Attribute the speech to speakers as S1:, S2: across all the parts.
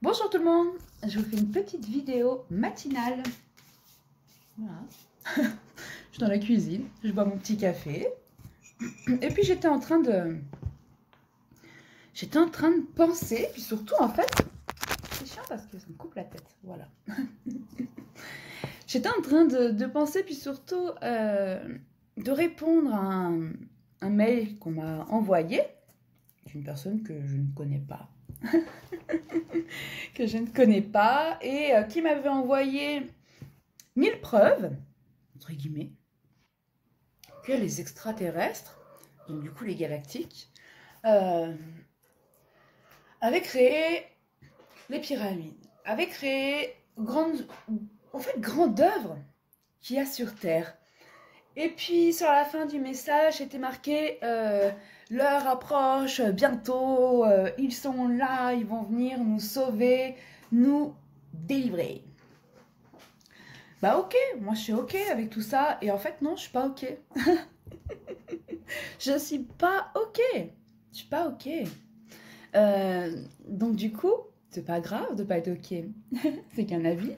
S1: Bonjour tout le monde, je vous fais une petite vidéo matinale. Voilà. Je suis dans la cuisine, je bois mon petit café. Et puis j'étais en train de penser, puis surtout en fait, c'est chiant parce que ça me coupe la tête, voilà. J'étais en train de penser, puis surtout de répondre à un mail qu'on m'a envoyé d'une personne que je ne connais pas. Que je ne connais pas et qui m'avait envoyé 1000 preuves, entre guillemets, que les extraterrestres, donc du coup les galactiques, euh, avaient créé les pyramides, avaient créé grande œuvre qu'il y a sur Terre. Et puis sur la fin du message, était marqué l'heure approche, bientôt, ils sont là, ils vont venir nous sauver, nous délivrer. Bah ok, moi je suis ok avec tout ça, et en fait non, je suis pas ok. Je suis pas ok. Je suis pas ok. Donc du coup, c'est pas grave de pas être ok. C'est qu'un avis.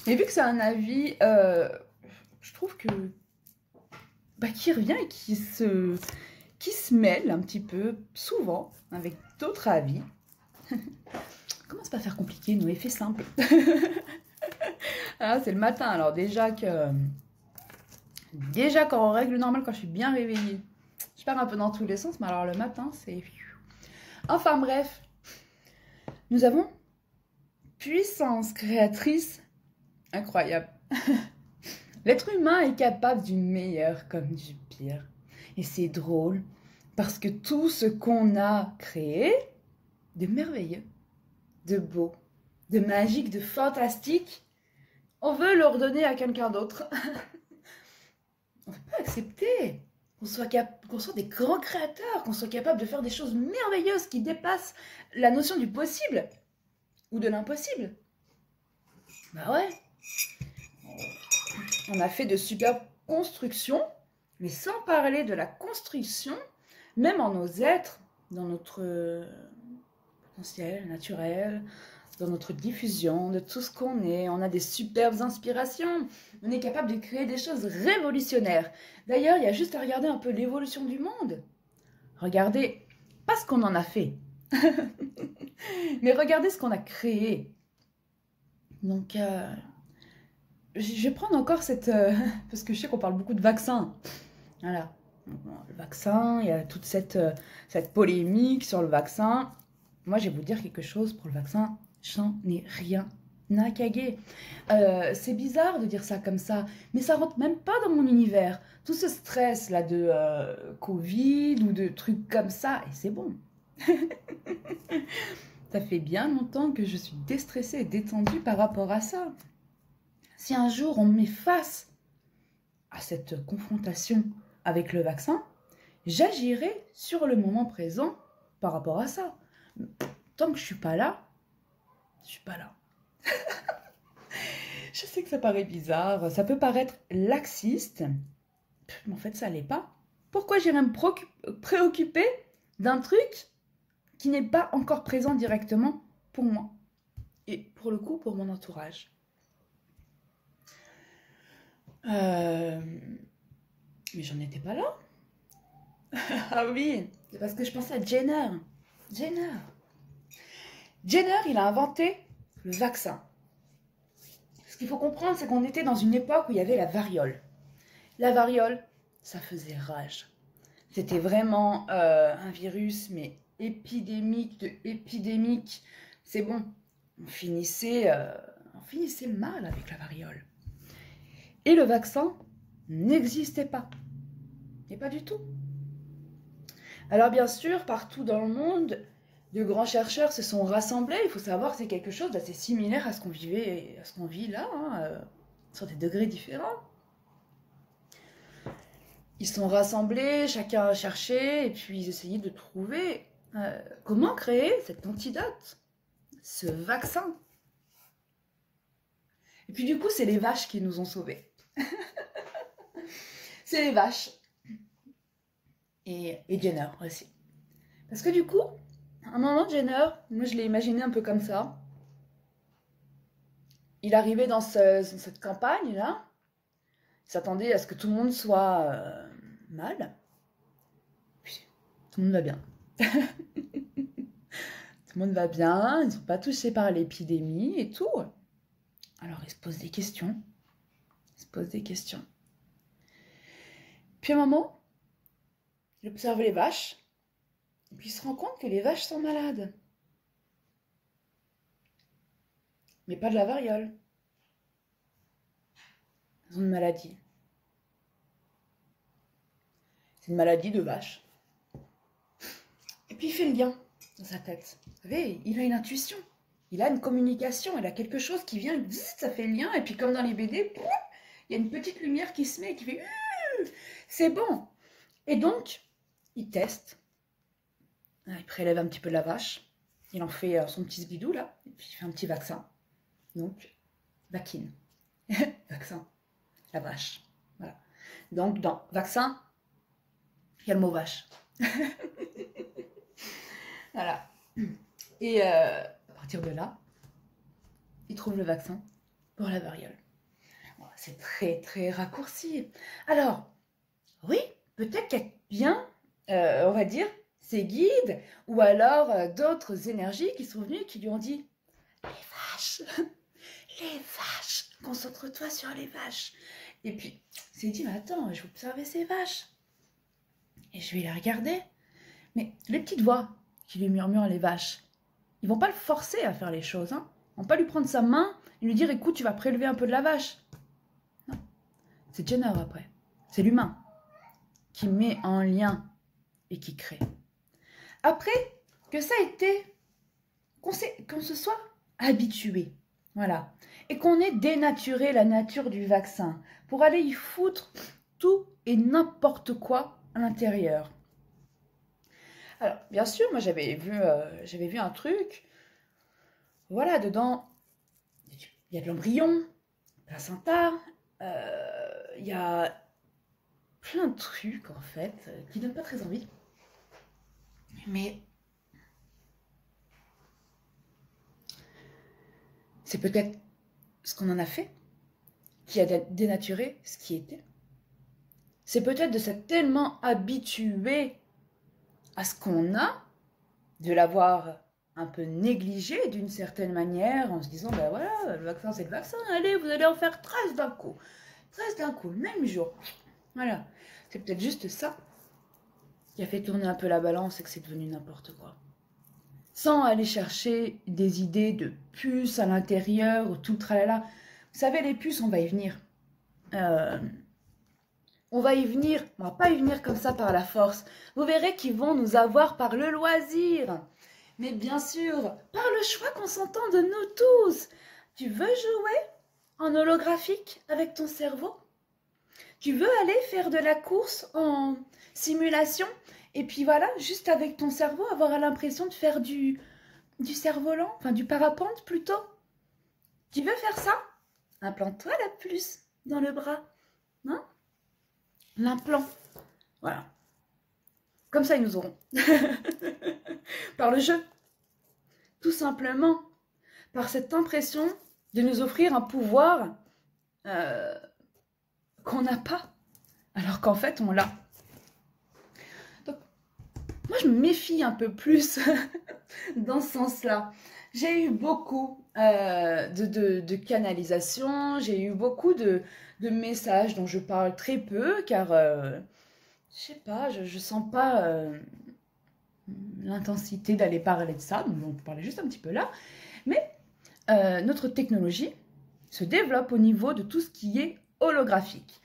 S1: Mais vu que c'est un avis, je trouve que qui revient et qui se mêle un petit peu souvent avec d'autres avis. Commence pas à faire compliqué, Noé, fais simple. Ah, c'est le matin, alors déjà qu'en règle normale, quand je suis bien réveillée, je pars un peu dans tous les sens, mais alors le matin, c'est... Enfin bref, nous avons puissance créatrice incroyable. L'être humain est capable du meilleur comme du pire. Et c'est drôle, parce que tout ce qu'on a créé, de merveilleux, de beau, de magique, de fantastique, on veut le redonner à quelqu'un d'autre. On ne peut pas accepter qu'on soit des grands créateurs, qu'on soit capable de faire des choses merveilleuses qui dépassent la notion du possible ou de l'impossible. Bah ouais. On a fait de superbes constructions, mais sans parler de la construction, même en nos êtres, dans notre potentiel naturel, dans notre diffusion, de tout ce qu'on est. On a des superbes inspirations. On est capable de créer des choses révolutionnaires. D'ailleurs, il y a juste à regarder un peu l'évolution du monde. Regardez, pas ce qu'on en a fait, mais regardez ce qu'on a créé. Donc, je vais prendre encore cette... parce que je sais qu'on parle beaucoup de vaccins. Voilà. Le vaccin, il y a toute cette polémique sur le vaccin. Moi, je vais vous dire quelque chose pour le vaccin. J'en ai rien à caguer. C'est bizarre de dire ça comme ça, mais ça rentre même pas dans mon univers. Tout ce stress là de Covid ou de trucs comme ça, et c'est bon. Ça fait bien longtemps que je suis déstressée et détendue par rapport à ça. Si un jour on me met face à cette confrontation avec le vaccin, j'agirai sur le moment présent par rapport à ça. Tant que je suis pas là, je suis pas là. Je sais que ça paraît bizarre, ça peut paraître laxiste, mais en fait ça l'est pas. Pourquoi j'irais me préoccuper d'un truc qui n'est pas encore présent directement pour moi et pour le coup pour mon entourage. Mais j'en étais pas là. Ah oui, c'est parce que je pensais à Jenner. Jenner, il a inventé le vaccin. Ce qu'il faut comprendre, c'est qu'on était dans une époque où il y avait la variole. La variole, ça faisait rage. C'était vraiment un virus, mais épidémique de épidémique. C'est bon, on finissait mal avec la variole. Et le vaccin n'existait pas. Et pas du tout. Alors bien sûr, partout dans le monde, de grands chercheurs se sont rassemblés. Il faut savoir que c'est quelque chose d'assez similaire à ce qu'on vit là, sur des degrés différents. Ils sont rassemblés, chacun a cherché, et puis ils essayaient de trouver comment créer cet antidote, ce vaccin. Et puis du coup, c'est les vaches qui nous ont sauvés. C'est les vaches. Et Jenner aussi. Parce que du coup, À un moment, Jenner, moi je l'ai imaginé un peu comme ça. Il arrivait dans cette campagne-là, il s'attendait à ce que tout le monde soit mal. Puis, tout le monde va bien. Tout le monde va bien, ils ne sont pas touchés par l'épidémie et tout. Alors il se pose des questions. Il se pose des questions. Puis à un moment, il observe les vaches. Et puis il se rend compte que les vaches sont malades. Mais pas de la variole. Elles ont une maladie. C'est une maladie de vache. Et puis il fait le lien dans sa tête. Vous savez, il a une intuition. Il a une communication. Il a quelque chose qui vient, ça fait le lien. Et puis comme dans les BD, il y a une petite lumière qui se met et qui fait c'est bon. Et donc, il teste. Il prélève un petit peu de la vache. Il en fait son petit bidou là. Et puis il fait un petit vaccin. Donc, vaccine. Vaccin. La vache. Voilà. Donc, dans vaccin, il y a le mot vache. Voilà. Et à partir de là, il trouve le vaccin pour la variole. Bon, c'est très, très raccourci. Alors, oui, peut-être qu'il y a bien, on va dire, ses guides ou alors d'autres énergies qui sont venues et qui lui ont dit « Les vaches, concentre-toi sur les vaches !» Et puis, il s'est dit « Mais attends, je vais observer ces vaches. Et je vais les regarder. » Mais les petites voix qui lui murmurent les vaches, ils vont pas le forcer à faire les choses. Hein. Ils vont pas lui prendre sa main et lui dire « Écoute, tu vas prélever un peu de la vache. » Non, c'est Jenner après. C'est l'humain qui met en lien et qui crée. Après que ça a été, qu'on se soit habitué, voilà, et qu'on ait dénaturé la nature du vaccin pour aller y foutre tout et n'importe quoi à l'intérieur. Alors, bien sûr, moi j'avais vu un truc, voilà, dedans, il y a de l'embryon, placenta, il y a plein de trucs en fait qui donnent pas très envie. Mais c'est peut-être ce qu'on en a fait qui a dénaturé ce qui était. C'est peut-être de s'être tellement habitué à ce qu'on a, de l'avoir un peu négligé d'une certaine manière en se disant ben voilà, le vaccin c'est le vaccin, allez, vous allez en faire 13 d'un coup. 13 d'un coup, le même jour. Voilà. C'est peut-être juste ça qui a fait tourner un peu la balance et que c'est devenu n'importe quoi. Sans aller chercher des idées de puces à l'intérieur ou tout le tralala. Vous savez, les puces, on va y venir. On va y venir, on va pas y venir comme ça par la force. Vous verrez qu'ils vont nous avoir par le loisir. Mais bien sûr, par le choix consentant de nous tous. Tu veux jouer en holographique avec ton cerveau? Tu veux aller faire de la course en simulation? Et puis voilà, juste avec ton cerveau, avoir l'impression de faire du cerf-volant, enfin du parapente plutôt. Tu veux faire ça? Implante-toi la puce dans le bras. Hein? L'implant. Voilà. Comme ça, ils nous auront. Par le jeu. Tout simplement. Par cette impression de nous offrir un pouvoir qu'on n'a pas. Alors qu'en fait, on l'a. Donc, moi, je me méfie un peu plus dans ce sens-là. J'ai eu beaucoup de canalisation, j'ai eu beaucoup de messages dont je parle très peu, car, je sais pas, je sens pas l'intensité d'aller parler de ça, donc on peut parler juste un petit peu là. Mais notre technologie se développe au niveau de tout ce qui est holographique,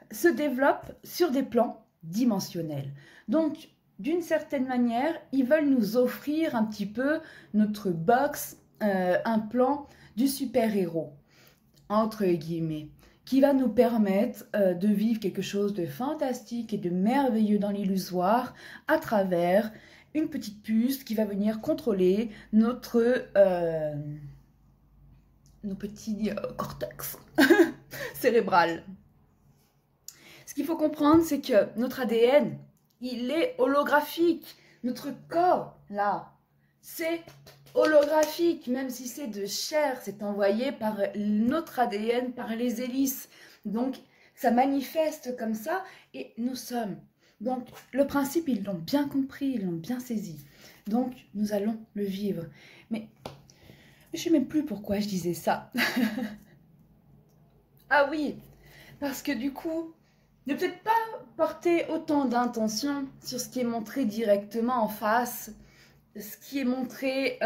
S1: se développe sur des plans dimensionnels. Donc, d'une certaine manière, ils veulent nous offrir un petit peu notre box, un plan du super-héros, entre guillemets, qui va nous permettre de vivre quelque chose de fantastique et de merveilleux dans l'illusoire à travers une petite puce qui va venir contrôler nos petits cortex cérébral. Ce qu'il faut comprendre, c'est que notre ADN, il est holographique. Notre corps, là, c'est holographique, même si c'est de chair, c'est envoyé par notre ADN, par les hélices. Donc, ça manifeste comme ça, et nous sommes. Donc, le principe, ils l'ont bien compris, ils l'ont bien saisi. Donc, nous allons le vivre. Mais je ne sais même plus pourquoi je disais ça. Ah oui, parce que du coup, ne peut-être pas porter autant d'intention sur ce qui est montré directement en face, ce qui est montré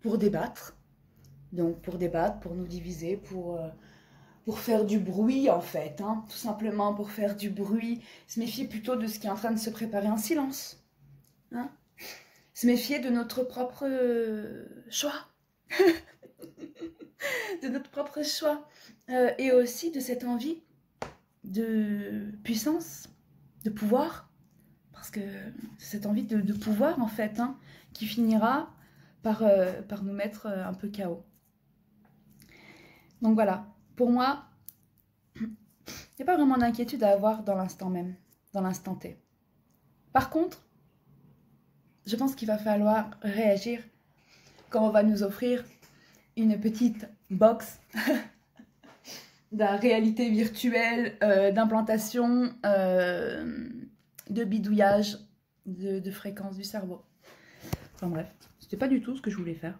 S1: pour débattre. Donc pour débattre, pour nous diviser, pour faire du bruit en fait, hein, tout simplement pour faire du bruit. Se méfier plutôt de ce qui est en train de se préparer en silence. Hein, se méfier de notre propre choix. De notre propre choix. Et aussi de cette envie de puissance, de pouvoir. Parce que c'est cette envie de pouvoir en fait, hein, qui finira par nous mettre un peu KO. Donc voilà, pour moi, il n'y a pas vraiment d'inquiétude à avoir dans l'instant même, dans l'instant T. Par contre, je pense qu'il va falloir réagir quand on va nous offrir une petite box de réalité virtuelle, d'implantation, de bidouillage, de fréquence du cerveau. Enfin bref, c'était pas du tout ce que je voulais faire.